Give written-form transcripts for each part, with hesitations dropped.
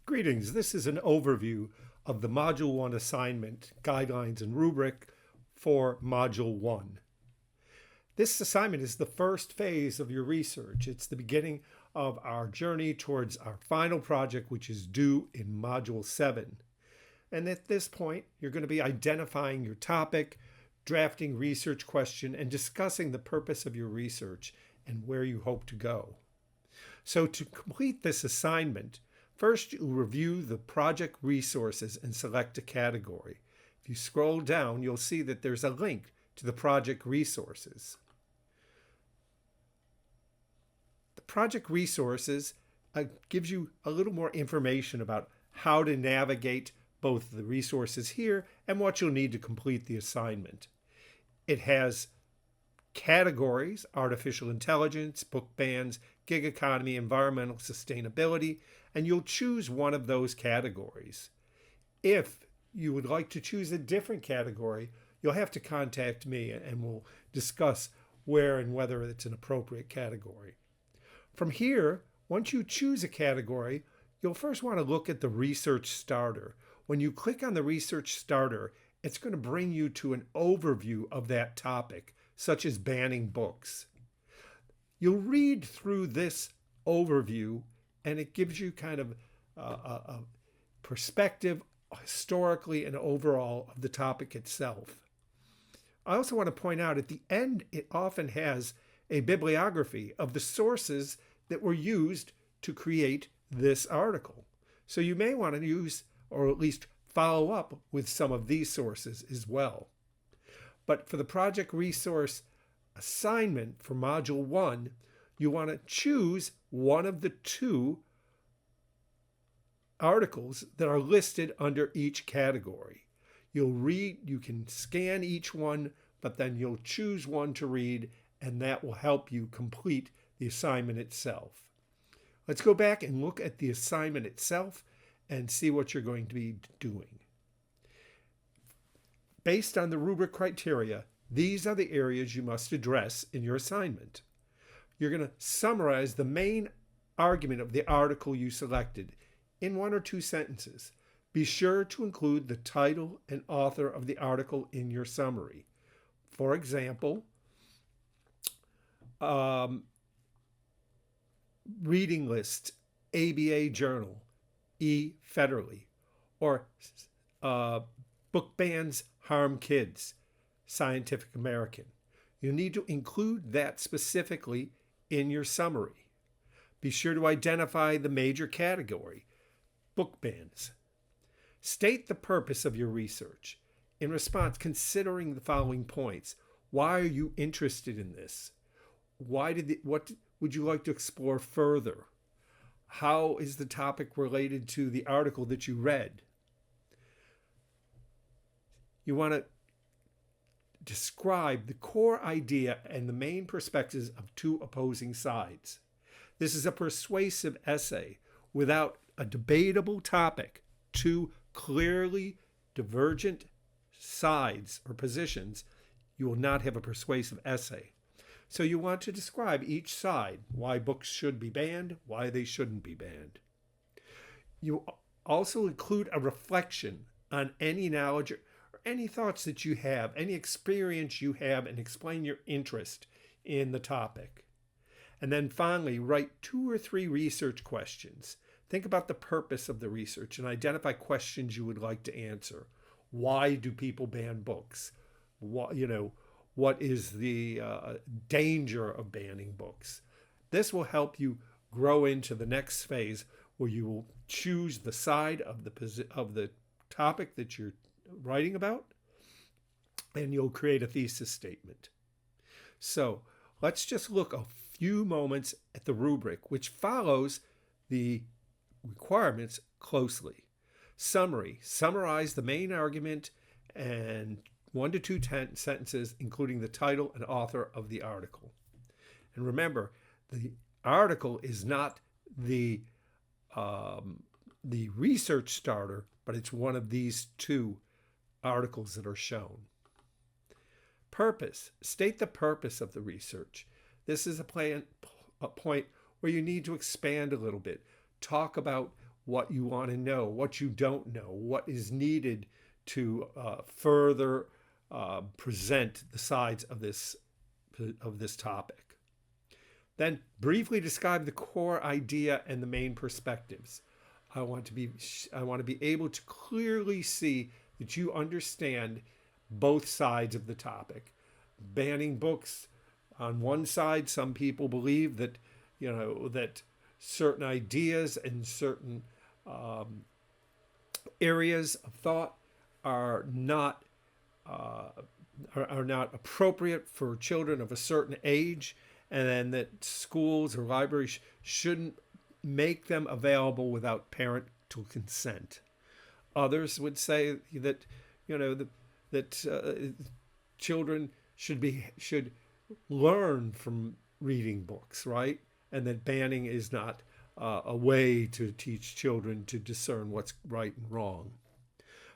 Greetings. This is an overview of the Module 1 assignment, guidelines, and rubric for Module 1. This assignment is the first phase of your research. It's the beginning of our journey towards our final project, which is due in Module 7. And at this point, you're going to be identifying your topic, drafting research question, and discussing the purpose of your research and where you hope to go. So to complete this assignment, first, you'll review the project resources and select a category. If you scroll down, you'll see that there's a link to the project resources. The project resources gives you a little more information about how to navigate both the resources here and what you'll need to complete the assignment. It has categories: artificial intelligence, book bans, gig economy, environmental sustainability, and you'll choose one of those categories. If you would like to choose a different category, you'll have to contact me and we'll discuss where and whether it's an appropriate category. From here, once you choose a category, you'll first want to look at the research starter. When you click on the research starter, it's going to bring you to an overview of that topic, such as banning books. You'll read through this overview and it gives you kind of a perspective historically and overall of the topic itself. I also want to point out at the end, it often has a bibliography of the sources that were used to create this article. So you may want to use, or at least follow up with, some of these sources as well. But for the project resource assignment for Module 1, you want to choose one of the two articles that are listed under each category. You can scan each one, but then you'll choose one to read, and that will help you complete the assignment itself. Let's go back and look at the assignment itself and see what you're going to be doing. Based on the rubric criteria, these are the areas you must address in your assignment. You're going to summarize the main argument of the article you selected in 1 or 2 sentences. Be sure to include the title and author of the article in your summary. For example, reading list, ABA Journal, federally, or book bans harm kids, Scientific American. You need to include that specifically in your summary. Be sure to identify the major category, book bans. State the purpose of your research. In response, considering the following points. Why are you interested in this? What would you like to explore further? How is the topic related to the article that you read? You want to describe the core idea and the main perspectives of 2 opposing sides. This is a persuasive essay. Without a debatable topic, 2 clearly divergent sides or positions, you will not have a persuasive essay. So you want to describe each side, why books should be banned, why they shouldn't be banned. You also include a reflection on any knowledge or any thoughts that you have, any experience you have, and explain your interest in the topic. And then finally, write 2 or 3 research questions. Think about the purpose of the research and identify questions you would like to answer. Why do people ban books? What is the danger of banning books? This will help you grow into the next phase where you will choose the side of the topic that you're writing about, and you'll create a thesis statement. So let's just look a few moments at the rubric, which follows the requirements closely. Summary: summarize the main argument and 1 to 2 sentences, including the title and author of the article. And remember, the article is not the research starter, but it's one of these 2 articles that are shown. Purpose: state the purpose of the research. This is a point where you need to expand a little bit. Talk about what you want to know, what you don't know, what is needed to further present the sides of this topic. Then briefly describe the core idea and the main perspectives. I want to be able to clearly see that you understand both sides of the topic. Banning books, on one side, some people believe that that certain ideas and certain areas of thought are not appropriate for children of a certain age, and then that schools or libraries shouldn't make them available without parental consent. Others would say that children should learn from reading books, right? And that banning is not a way to teach children to discern what's right and wrong.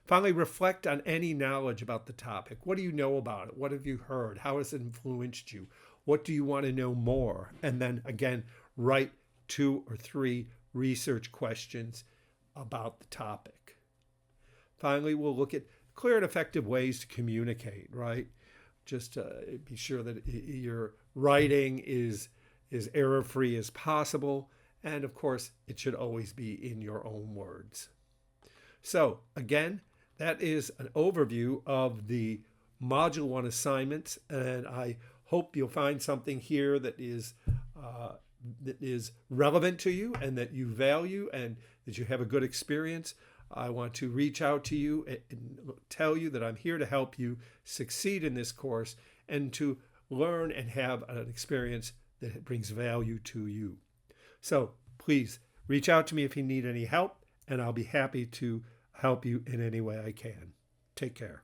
Finally, reflect on any knowledge about the topic. What do you know about it? What have you heard? How has it influenced you? What do you want to know more? And then again, write 2 or 3 research questions about the topic. Finally, we'll look at clear and effective ways to communicate, right? Just be sure that your writing is error-free as possible. And of course, it should always be in your own words. So again, that is an overview of the Module 1 assignments. And I hope you'll find something here that is relevant to you and that you value and that you have a good experience. I want to reach out to you and tell you that I'm here to help you succeed in this course and to learn and have an experience that brings value to you. So please reach out to me if you need any help, and I'll be happy to help you in any way I can. Take care.